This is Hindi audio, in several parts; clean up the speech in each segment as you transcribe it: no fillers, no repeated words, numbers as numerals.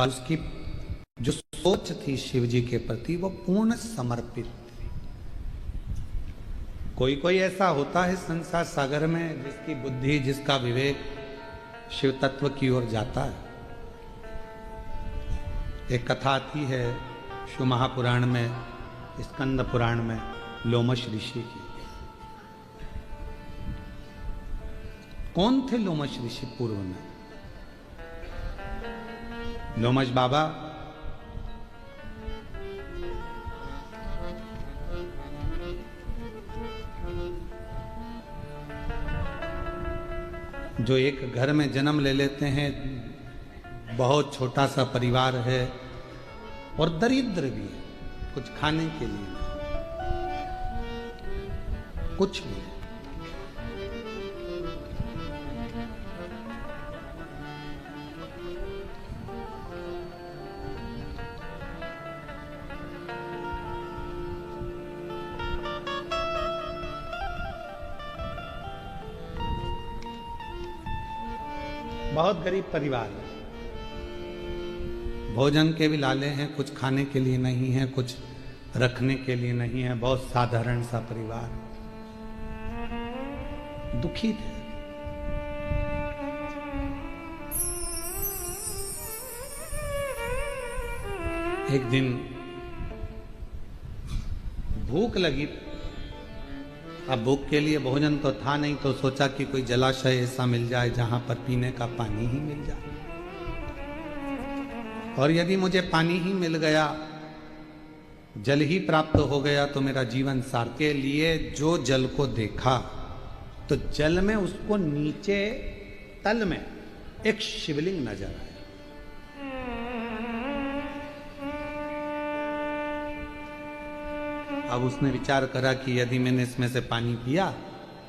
पर उसकी जो सोच थी शिव जी के प्रति वो पूर्ण समर्पित थी। कोई कोई ऐसा होता है संसार सागर में जिसकी बुद्धि, जिसका विवेक शिव तत्व की ओर जाता है। एक कथा आती है शिव महापुराण में, स्कंद पुराण में, लोमश ऋषि की। कौन थे लोमश ऋषि पूर्व में? लोमश बाबा जो एक घर में जन्म ले लेते हैं, बहुत छोटा सा परिवार है और दरिद्र भी है, कुछ खाने के लिए नहीं, कुछ भी। बहुत गरीब परिवार है, भोजन के भी लाले हैं, कुछ खाने के लिए नहीं है, कुछ रखने के लिए नहीं है, बहुत साधारण सा परिवार, दुखी थे। एक दिन भूख लगी। अब भूख के लिए भोजन तो था नहीं, तो सोचा कि कोई जलाशय ऐसा मिल जाए जहां पर पीने का पानी ही मिल जाए, और यदि मुझे पानी ही मिल गया, जल ही प्राप्त हो गया तो मेरा जीवन सार्थक। के लिए जो जल को देखा तो जल में उसको नीचे तल में एक शिवलिंग नजर आया। अब उसने विचार करा कि यदि मैंने इसमें से पानी पिया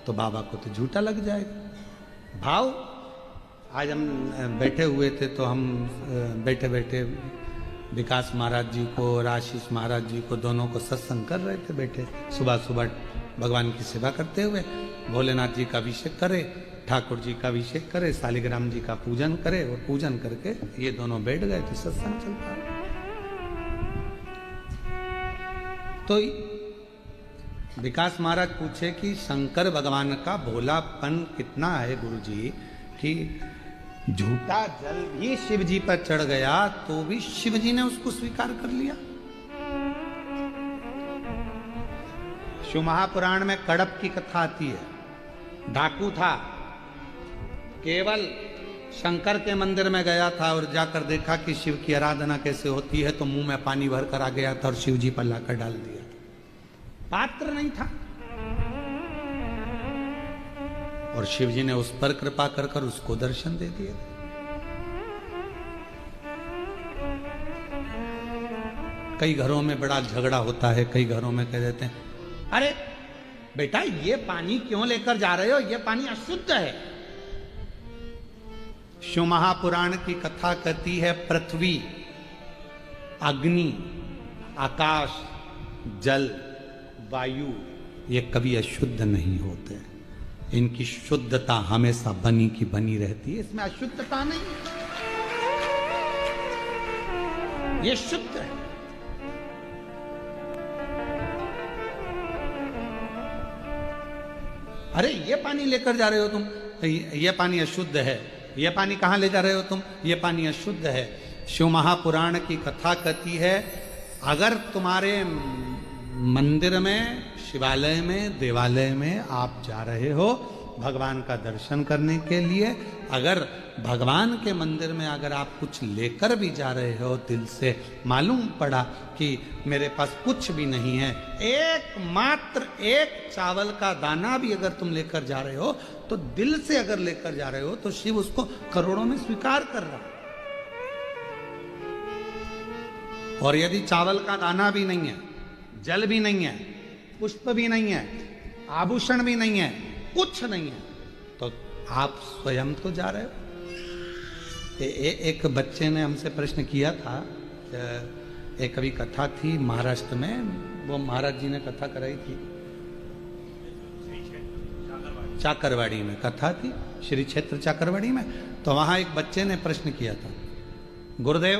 तो बाबा को तो झूठा लग जाएगा। भाव, आज हम बैठे हुए थे तो हम बैठे बैठे विकास महाराज जी को और आशीष महाराज जी को, दोनों को सत्संग कर रहे थे बैठे, सुबह सुबह भगवान की सेवा करते हुए। भोलेनाथ जी का अभिषेक करे, ठाकुर जी का अभिषेक करे, शालिग्राम जी का पूजन करे, और पूजन करके ये दोनों बैठ गए थे, सत्संग चलता। तो विकास महाराज पूछे कि शंकर भगवान का भोलापन कितना है गुरुजी, कि झूठा जल भी शिव जी पर चढ़ गया तो भी शिव जी ने उसको स्वीकार कर लिया। शिव महापुराण में कड़प की कथा आती है। डाकू था, केवल शंकर के मंदिर में गया था और जाकर देखा कि शिव की आराधना कैसे होती है, तो मुंह में पानी भर कर आ गया था और शिव जी पर लाकर डाल दिया। पात्र नहीं था, और शिव जी ने उस पर कृपा कर कर उसको दर्शन दे दिए। कई घरों में बड़ा झगड़ा होता है, कई घरों में कह देते हैं, अरे बेटा ये पानी क्यों लेकर जा रहे हो, ये पानी अशुद्ध है। शिव महापुराण की कथा कहती है पृथ्वी, अग्नि, आकाश, जल, वायु, ये कभी अशुद्ध नहीं होते। इनकी शुद्धता हमेशा बनी की बनी रहती है, इसमें अशुद्धता नहीं, ये शुद्ध है। अरे ये पानी लेकर जा रहे हो तुम, ये पानी अशुद्ध है, ये पानी कहां ले जा रहे हो तुम, ये पानी अशुद्ध है। शिव महापुराण की कथा कहती है, अगर तुम्हारे मंदिर में, शिवालय में, देवालय में आप जा रहे हो भगवान का दर्शन करने के लिए, अगर भगवान के मंदिर में अगर आप कुछ लेकर भी जा रहे हो, दिल से मालूम पड़ा कि मेरे पास कुछ भी नहीं है, एकमात्र एक चावल का दाना भी अगर तुम लेकर जा रहे हो, तो दिल से अगर लेकर जा रहे हो तो शिव उसको करोड़ों में स्वीकार कर रहा है। और यदि चावल का दाना भी नहीं है, जल भी नहीं है, पुष्प भी नहीं है, आभूषण भी नहीं है, कुछ नहीं है, तो आप स्वयं तो जा रहे हो। एक बच्चे ने हमसे प्रश्न किया था, एक कभी कथा थी महाराष्ट्र में, वो महाराज जी ने कथा कराई थी, चाकरवाड़ी में कथा थी, श्री क्षेत्र चाकरवाड़ी में। तो वहां एक बच्चे ने प्रश्न किया था, गुरुदेव,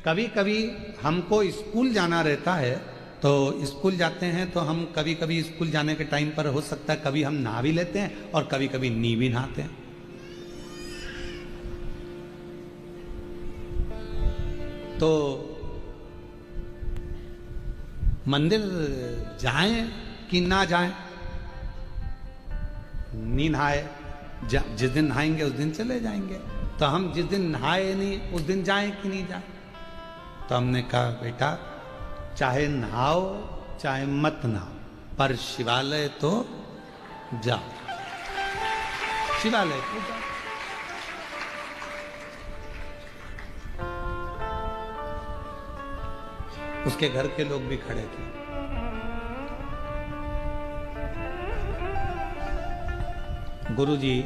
कभी कभी हमको स्कूल जाना रहता है, तो स्कूल जाते हैं तो हम कभी कभी स्कूल जाने के टाइम पर हो सकता है कभी हम नहा भी लेते हैं और कभी कभी नी भी नहाते हैं। तो मंदिर जाएं कि ना जाएं? नी नहाए, जिस दिन नहाएंगे उस दिन चले जाएंगे। तो हम जिस दिन नहाए नहीं उस दिन जाएं कि नहीं जाएं? तो हमने कहा बेटा, चाहे नहाओ चाहे मत नहाओ, पर शिवालय तो जाओ, शिवालय तो जाओ। उसके घर के लोग भी खड़े थे। गुरुजी,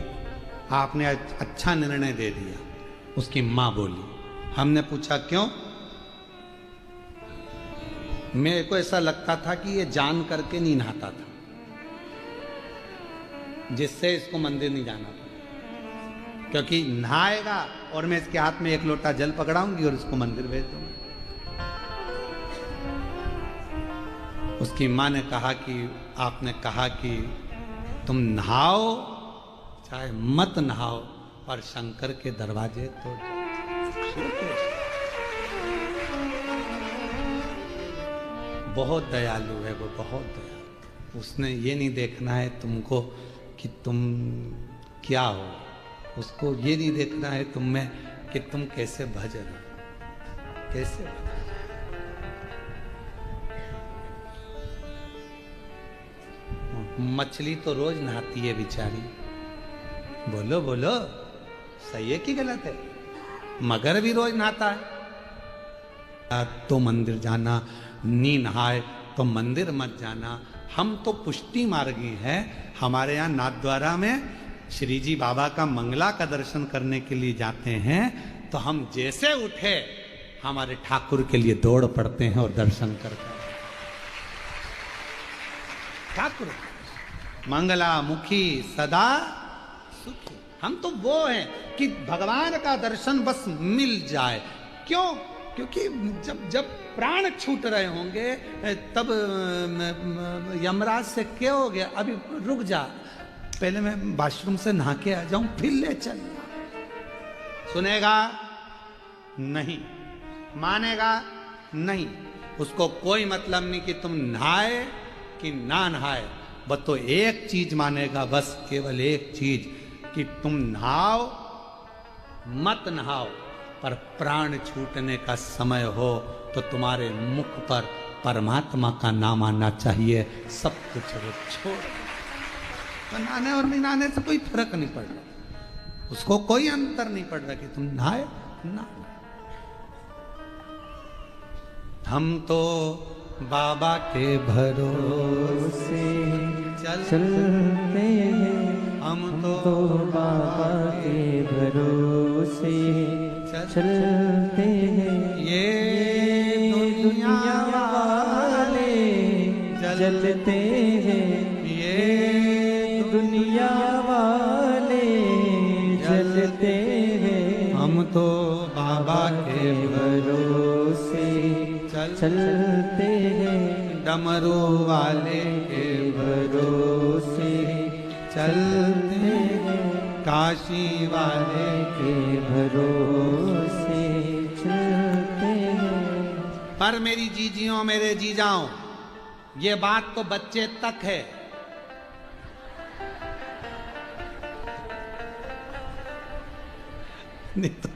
आपने अच्छा निर्णय दे दिया, उसकी मां बोली। हमने पूछा क्यों? मेरे को ऐसा लगता था कि ये जान करके नहीं नहाता था, जिससे इसको मंदिर नहीं जाना था, क्योंकि नहाएगा और मैं इसके हाथ में एक लोटा जल पकड़ाऊंगी और इसको मंदिर भेज दूंगी। उसकी मां ने कहा कि आपने कहा कि तुम नहाओ चाहे मत नहाओ, पर शंकर के दरवाजे तो बहुत दयालु है वो, बहुत दयालु। उसने ये नहीं देखना है तुमको कि तुम क्या हो, उसको ये नहीं देखना है तुम में कि तुम कैसे भजन हो, कैसे भजन। मछली तो रोज नहाती है बेचारी, बोलो बोलो, सही है कि गलत है? मगर भी रोज नहाता है। तो मंदिर जाना, नी नहाए तो मंदिर मत जाना। हम तो पुष्टि मार्गी हैं। हमारे यहाँ नाथद्वारा में श्री जी बाबा का मंगला का दर्शन करने के लिए जाते हैं, तो हम जैसे उठे हमारे ठाकुर के लिए दौड़ पड़ते हैं और दर्शन करते हैं। ठाकुर मंगला मुखी सदा सुखी। हम तो वो हैं कि भगवान का दर्शन बस मिल जाए। क्यों? क्योंकि जब जब प्राण छूट रहे होंगे तब यमराज से क्या हो गया, अभी रुक जा, पहले मैं वॉशरूम से नहा के आ जाऊं फिर ले चल। सुनेगा नहीं, मानेगा नहीं। उसको कोई मतलब नहीं कि तुम नहाए कि ना नहाए, बस तो एक चीज मानेगा, बस केवल एक चीज कि तुम नहाओ मत नहाओ, पर प्राण छूटने का समय हो तो तुम्हारे मुख पर परमात्मा का नाम आना चाहिए। सब कुछ वो छोड़, तो नहाने और नहीं नहाने से कोई फर्क नहीं पड़ रहा, उसको कोई अंतर नहीं पड़ रहा कि तुम नहाए ना। हम तो बाबा के भरोसे चलते हैं, हम तो बाबा के भरोसे चलते हैं। ये दुनिया वाले जलते हैं, ये दुनिया वाले जलते हैं। हम तो बाबा के भरोसे चलते हैं, डमरू वाले के भरोसे चलते हैं, काशी वाले के भरोसे चलते हैं। पर मेरी जीजियों, मेरे जीजाओं, ये बात तो बच्चे तक है। नहीं तो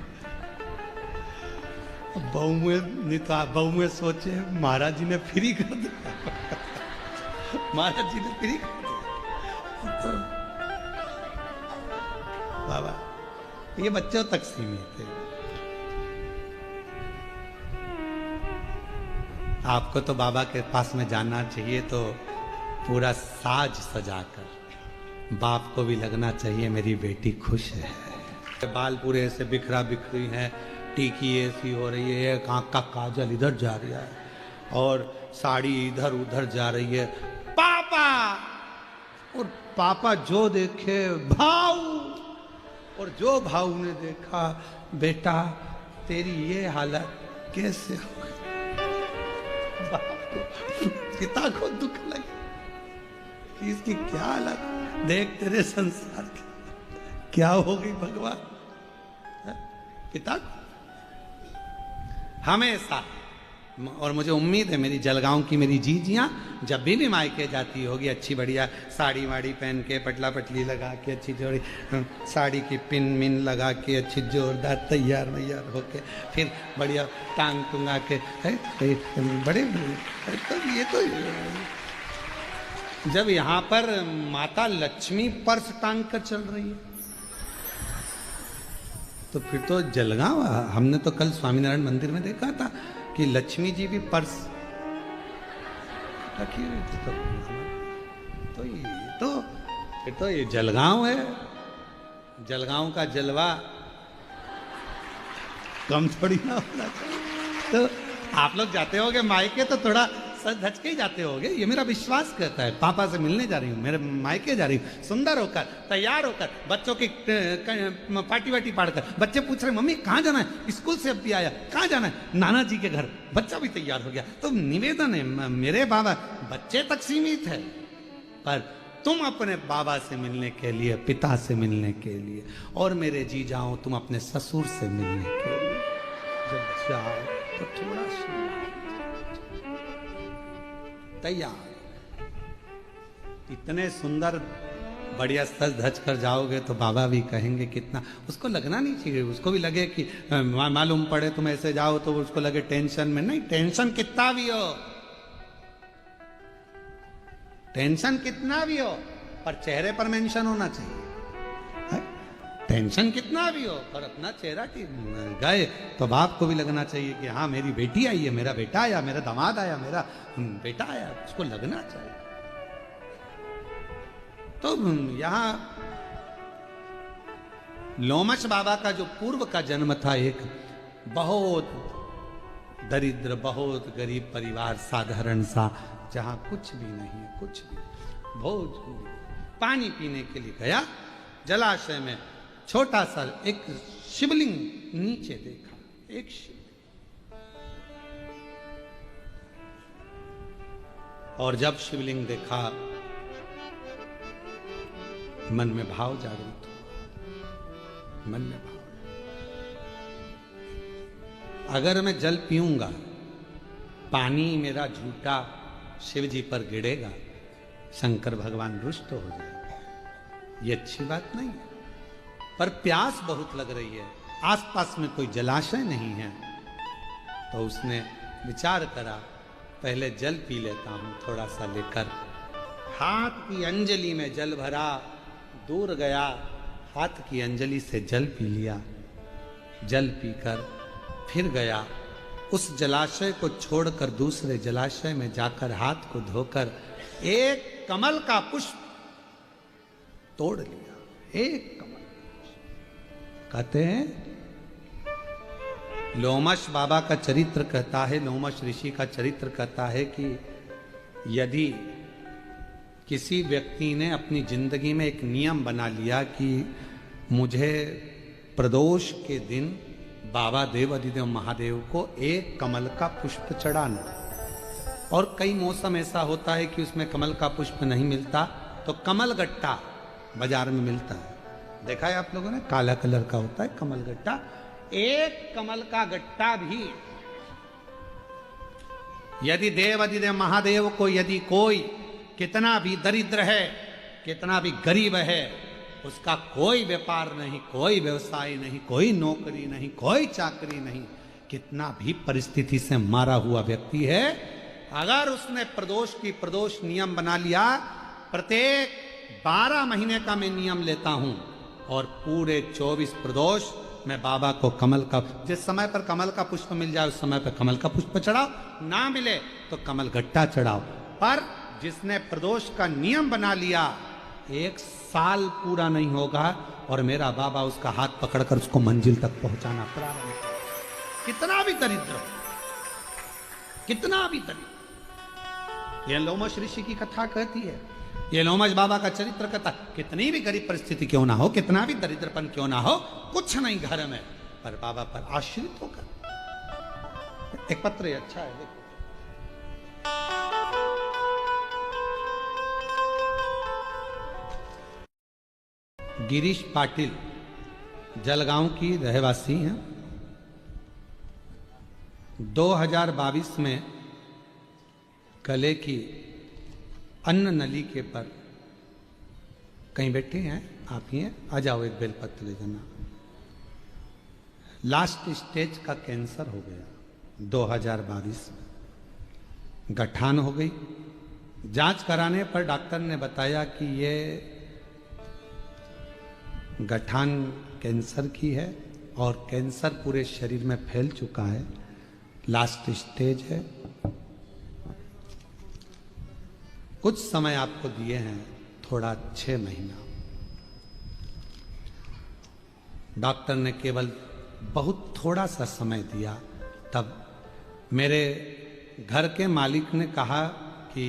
बहू में सोचे महाराज जी ने फ्री कर दिया, महाराज जी ने फ्री कर दिया। तो बाबा ये बच्चों तक सीमित है। आपको तो बाबा के पास में जाना चाहिए तो पूरा साज सजाकर, बाप को भी लगना चाहिए मेरी बेटी खुश है। बाल पूरे ऐसे बिखरा बिखरी हैं, टीकी ऐसी हो रही है, एक आंख का काजल इधर जा रहा है और साड़ी इधर उधर जा रही है। पापा, और पापा जो देखे भाऊ, और जो भाऊ ने देखा बेटा तेरी ये हालत कैसे हो गई? बाप को, पिता को दुख लगे कि इसकी क्या हालत, देख तेरे संसार की क्या हो गई भगवान। पिता को हमेशा, और मुझे उम्मीद है मेरी जलगांव की मेरी जीजियां जब भी मायके जाती होगी अच्छी बढ़िया साड़ी वाड़ी पहन के पटला पटली लगा के अच्छी जोड़ी साड़ी की पिन मिन लगा के अच्छी जोरदार तैयार वैयार होके फिर बढ़िया टांग टूंगा के बड़े तो ये तो जब यहाँ पर माता लक्ष्मी पर्स टांग कर चल रही है तो फिर तो जलगांव। हमने तो कल स्वामीनारायण मंदिर में देखा था कि लक्ष्मी जी भी पर्स रखी हुई थी। तो ये तो फिर तो ये जलगांव है। जलगांव का जलवा कम थोड़ी ना होना चाहिए। तो आप लोग जाते होगे मायके तो थोड़ा सच धज के ही जाते होगे, ये मेरा विश्वास कहता है। पापा से मिलने जा रही हूँ, मेरे मायके जा रही हूँ, सुंदर होकर तैयार होकर बच्चों की पार्टी वाटी पाड़कर। बच्चे पूछ रहे मम्मी कहाँ जाना है, स्कूल से अब भी आया, कहाँ जाना है, नाना जी के घर। बच्चा भी तैयार हो गया। तो निवेदन है मेरे बाबा, बच्चे तक सीमित है पर तुम अपने बाबा से मिलने के लिए, पिता से मिलने के लिए, और मेरे जी जाओ तुम अपने ससुर से मिलने के लिए जब जाओ तो थोड़ा सा तैयार। इतने सुंदर बढ़िया सज धज कर जाओगे तो बाबा भी कहेंगे कितना। उसको लगना नहीं चाहिए, उसको भी लगे कि मालूम पड़े तुम ऐसे जाओ तो उसको लगे टेंशन में। नहीं, टेंशन कितना भी हो, टेंशन कितना भी हो पर चेहरे पर मेंशन होना चाहिए। टेंशन कितना भी हो पर अपना चेहरा की गए तो बाप को भी लगना चाहिए कि हाँ मेरी बेटी आई है, मेरा बेटा आया, मेरा दामाद आया, मेरा बेटा आया, उसको लगना चाहिए। तो यहां लोमश बाबा का जो पूर्व का जन्म था, एक बहुत दरिद्र, बहुत गरीब परिवार, साधारण सा, जहां कुछ भी नहीं है, कुछ भी। भोज पानी पीने के लिए गया, जलाशय में छोटा सा एक शिवलिंग नीचे देखा, एक शिवलिंग। और जब शिवलिंग देखा मन में भाव जागृत हुआ, मन में भाव, अगर मैं जल पीऊंगा, पानी मेरा झूठा शिव जी पर गिरेगा, शंकर भगवान रुष्ट हो जाएगा, ये अच्छी बात नहीं है। पर प्यास बहुत लग रही है, आसपास में कोई जलाशय नहीं है, तो उसने विचार करा पहले जल पी लेता हूं थोड़ा सा लेकर। हाथ की अंजलि में जल भरा, दूर गया, हाथ की अंजलि से जल पी लिया। जल पीकर फिर गया, उस जलाशय को छोड़कर दूसरे जलाशय में जाकर हाथ को धोकर एक कमल का पुष्प तोड़ लिया। एक कमल, कहते हैं लोमश बाबा का चरित्र कहता है, लोमश ऋषि का चरित्र कहता है कि यदि किसी व्यक्ति ने अपनी जिंदगी में एक नियम बना लिया कि मुझे प्रदोष के दिन बाबा देव अधिदेव महादेव को एक कमल का पुष्प चढ़ाना, और कई मौसम ऐसा होता है कि उसमें कमल का पुष्प नहीं मिलता तो कमल गट्टा बाजार में मिलता है, देखा है आप लोगों ने, काला कलर का होता है कमल गट्टा। एक कमल का गट्टा भी यदि देव अधिदेव महादेव को, यदि कोई कितना भी दरिद्र है, कितना भी गरीब है, उसका कोई व्यापार नहीं, कोई व्यवसाय नहीं, कोई नौकरी नहीं, कोई चाकरी नहीं, कितना भी परिस्थिति से मारा हुआ व्यक्ति है, अगर उसने प्रदोष नियम बना लिया, प्रत्येक 12 महीने का मैं नियम लेता हूं और पूरे 24 प्रदोष मैं बाबा को कमल का, जिस समय पर कमल का पुष्प मिल जाए उस समय पर कमल का पुष्प चढ़ाओ, ना मिले तो कमल गट्टा चढ़ाओ। पर जिसने प्रदोष का नियम बना लिया, 1 साल पूरा नहीं होगा और मेरा बाबा उसका हाथ पकड़कर उसको मंजिल तक पहुंचाना प्रारंभ करेगा। कितना भी दरिद्र हो, कितना भी दरिद्र। यह लोमश ऋषि की कथा कहती है, ये लोमश बाबा का चरित्र कहता, कितनी भी गरीब परिस्थिति क्यों ना हो, कितना भी दरिद्रपन क्यों ना हो, कुछ नहीं घर में, पर बाबा पर आश्रित होकर। एक पत्र है, अच्छा है, देखो। गिरीश पाटिल जलगांव की रहवासी हैं। 2022 में गले की अन्न नली के पर कहीं बैठे हैं, आप ही हैं, आ जाओ, एक बेलपत्र ले जाना। लास्ट स्टेज का कैंसर हो गया 2022 में, गठान हो गई। जांच कराने पर डॉक्टर ने बताया कि ये गठान कैंसर की है और कैंसर पूरे शरीर में फैल चुका है, लास्ट स्टेज है। कुछ समय आपको दिए हैं, थोड़ा 6 महीना। डॉक्टर ने केवल बहुत थोड़ा सा समय दिया। तब मेरे घर के मालिक ने कहा कि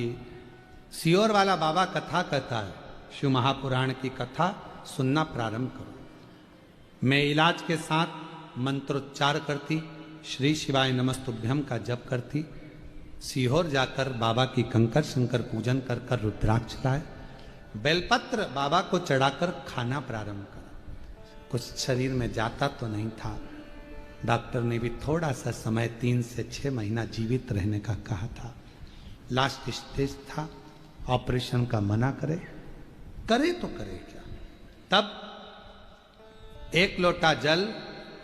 सियोर वाला बाबा कथा कहता है, शिव महापुराण की कथा सुनना प्रारंभ करो। मैं इलाज के साथ मंत्रोच्चार करती, श्री शिवाय नमस्तुभ्यम का जप करती, सीहोर जाकर बाबा की कंकर शंकर पूजन कर कर रुद्राक्ष लाए, बेलपत्र बाबा को चढ़ाकर खाना प्रारंभ करा। कुछ शरीर में जाता तो नहीं था। डॉक्टर ने भी थोड़ा सा समय 3 से 6 महीना जीवित रहने का कहा था। लास्ट स्टेज था, ऑपरेशन का मना करे तो करे क्या। तब 1 लोटा जल,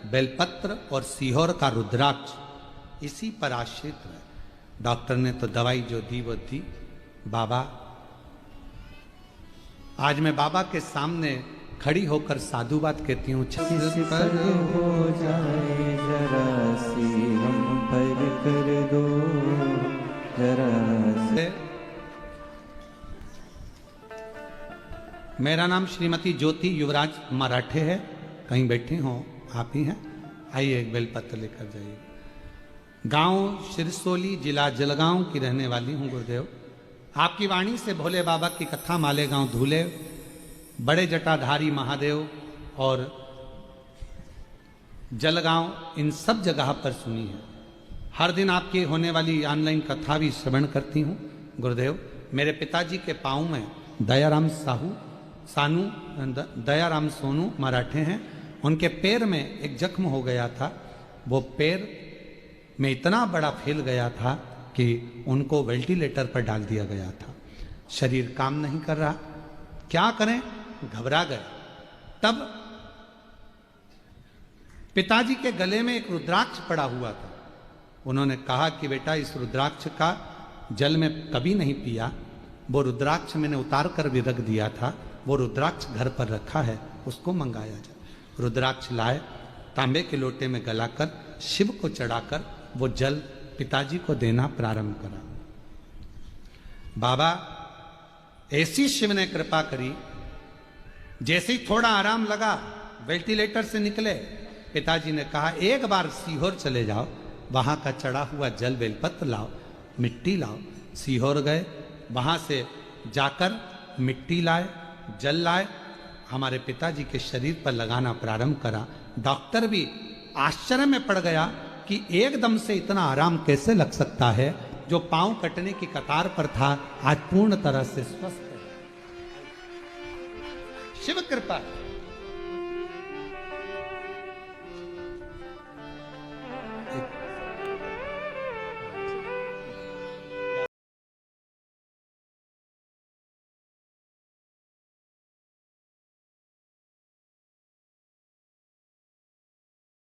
बेलपत्र और सीहोर का रुद्राक्ष, इसी पर आश्रित रहे। डॉक्टर ने तो दवाई जो दी वो दी। बाबा, आज मैं बाबा के सामने खड़ी होकर साधुवाद कहती हूँ। छत्तीस पर हो जाए जरा सी हम पर कर दो जरा से। मेरा नाम श्रीमती ज्योति युवराज मराठे है। कहीं बैठी हो, आप ही हैं, आइए एक बेलपत्र लेकर जाइए। गांव सिरसोली, जिला जलगांव की रहने वाली हूँ गुरुदेव। आपकी वाणी से भोले बाबा की कथा मालेगांव धूले, बड़े जटाधारी महादेव और जलगांव, इन सब जगह पर सुनी है। हर दिन आपकी होने वाली ऑनलाइन कथा भी श्रवण करती हूँ गुरुदेव। मेरे पिताजी के पाँव में दयाराम दयाराम सोनू मराठे हैं। उनके पैर में एक जख्म हो गया था। वो पैर में इतना बड़ा फैल गया था कि उनको वेंटिलेटर पर डाल दिया गया था। शरीर काम नहीं कर रहा, क्या करें, घबरा गए। तब पिताजी के गले में एक रुद्राक्ष पड़ा हुआ था। उन्होंने कहा कि बेटा, इस रुद्राक्ष का जल में कभी नहीं पिया, वो रुद्राक्ष मैंने उतार कर भी रख दिया था, वो रुद्राक्ष घर पर रखा है, उसको मंगाया जाए। रुद्राक्ष लाए, तांबे के लोटे में गलाकर शिव को चढ़ाकर वो जल पिताजी को देना प्रारंभ करा। बाबा, ऐसी शिव ने कृपा करी, जैसे ही थोड़ा आराम लगा, वेंटिलेटर से निकले, पिताजी ने कहा एक बार सीहोर चले जाओ, वहां का चढ़ा हुआ जल बेलपत्र लाओ, मिट्टी लाओ। सीहोर गए, वहां से जाकर मिट्टी लाए, जल लाए, हमारे पिताजी के शरीर पर लगाना प्रारंभ करा। डॉक्टर भी आश्चर्य में पड़ गया कि एकदम से इतना आराम कैसे लग सकता है। जो पांव कटने की कतार पर था, आज पूर्ण तरह से स्वस्थ है। शिव कृपा।